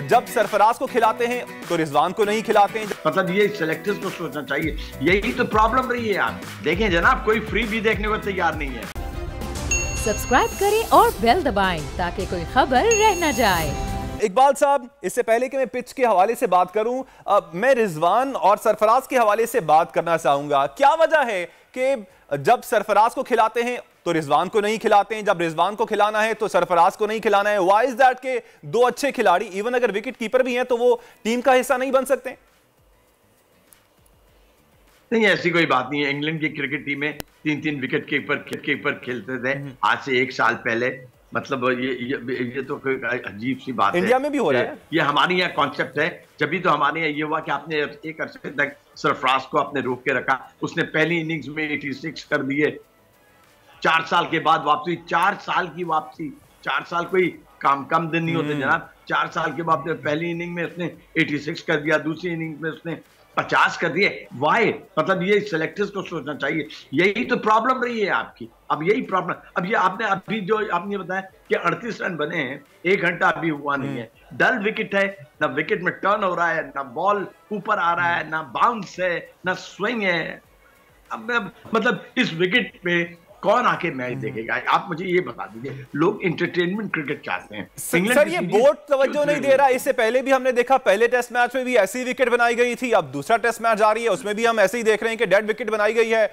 जब सरफराज को खिलाते हैं तो रिजवान को नहीं खिलाते हैं। मतलब ये सेलेक्टर्स को सोचना चाहिए, यही तो प्रॉब्लम रही है। आप देखें जनाब, कोई फ्री भी देखने को तैयार नहीं है। सब्सक्राइब करें और बेल दबाएं ताकि कोई खबर रह न जाए। इकबाल साहब, इससे पहले कि मैं पिच के हवाले से बात करूं, मैं रिजवान और सरफराज के हवाले से बात करना चाहूंगा। क्या वजह है कि जब सरफराज को खिलाते हैं तो रिजवान को नहीं खिलाते हैं, जब रिजवान को खिलाना है तो सरफराज को नहीं खिलाना है? व्हाई इज दैट के दो अच्छे खिलाड़ी इवन अगर विकेट कीपर भी हैं तो वो टीम का हिस्सा नहीं बन सकते? नहीं, ऐसी कोई बात नहीं है। इंग्लैंड की क्रिकेट टीम में 3-3 विकेट कीपर खेलते थे आज से 1 साल पहले। मतलब ये तो कोई अजीब सी बात है। इंडिया में भी हो रहा है। ये हमारे यहाँ कॉन्सेप्ट है। जब भी तो हमारे यहाँ ये हुआ कि आपने एक अरसे तक सरफराज को आपने रोक के रखा, उसने पहली इनिंग्स में 86 कर दिए। 4 साल के बाद वापसी, 4 साल की वापसी। 4 साल कोई कम दिन नहीं होते जनाब। 4 साल के बाद पहली इनिंग में उसने 86 कर दिया, दूसरी इनिंग में उसने 50 कर दिए। वाई? मतलब ये सेलेक्टर्स को सोचना चाहिए, यही तो प्रॉब्लम रही है आपकी। अब यही प्रॉब्लम, अब ये आपने अभी जो आपने बताया कि 38 रन बने हैं, 1 घंटा अभी हुआ नहीं है। डल विकेट है, ना विकेट में टर्न हो रहा है, ना बॉल ऊपर आ रहा है, ना बाउंस है, ना स्विंग है। अब मतलब इस विकेट पे कौन आके मैच देखेगा? आप मुझे ये बता दीजिए। लोग एंटरटेनमेंट क्रिकेट चाहते हैं। सर, ये बोर्ड तवज्जो नहीं दे रहा। इससे पहले भी हमने देखा, पहले टेस्ट मैच में भी ऐसी विकेट बनाई गई थी। अब दूसरा टेस्ट मैच आ रही है, उसमें भी हम ऐसे ही देख रहे हैं कि डेड विकेट बनाई गई है।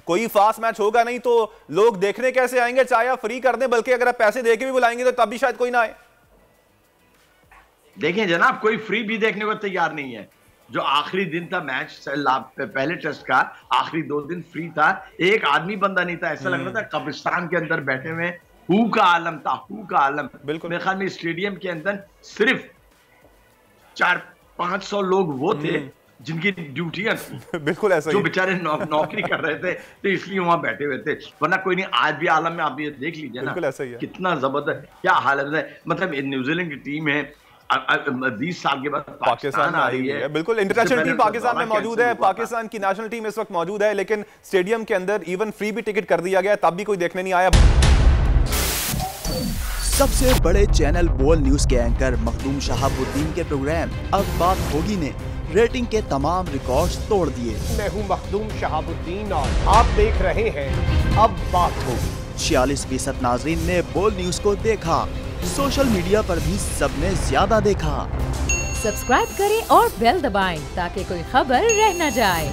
कोई फास्ट मैच होगा नहीं तो लोग देखने कैसे आएंगे? चाहे आप फ्री कर दें, बल्कि अगर आप पैसे देके भी बुलाएंगे तो तब भी शायद कोई ना आए। देखें जनाब, कोई फ्री भी देखने को तैयार नहीं है। जो आखिरी दिन था मैच पहले टेस्ट का, आखिरी 2 दिन फ्री था। एक आदमी बंदा नहीं था। ऐसा लग रहा था कब्रिस्तान के अंदर बैठे हुए हू का आलम था, हू का आलम। बिल्कुल। मेरे ख्याल में स्टेडियम के अंदर सिर्फ 400-500 लोग वो थे जिनकी ड्यूटियां थी। बिल्कुल ऐसा जो बेचारे नौकरी कर रहे थे, तो इसलिए वहां बैठे हुए थे। वरना कोई नहीं। आज भी आलम में आप ये देख लीजिए ना, ऐसा ही है। कितना जबरदस्त क्या हालत है। मतलब न्यूजीलैंड की टीम है, 20 साल के बाद पाकिस्तान आ रही है। बिल्कुल, इंटरनेशनल टीम पाकिस्तान में मौजूद है। पाकिस्तान की नेशनल टीम इस वक्त मौजूद है, लेकिन स्टेडियम के अंदर इवन फ्री भी टिकट कर दिया गया, तब भी कोई देखने नहीं आया। सबसे बड़े चैनल बोल न्यूज के एंकर मखदूम शहाबुद्दीन के प्रोग्राम अब बात होगी ने रेटिंग के तमाम रिकॉर्ड्स तोड़ दिए। मैं हूं मखदूम शहाबुद्दीन और आप देख रहे हैं अब बात होगी। 46% नाजरीन ने बोल न्यूज को देखा। सोशल मीडिया पर भी सबने ज्यादा देखा। सब्सक्राइब करें और बेल दबाएं ताकि कोई खबर रह न जाए।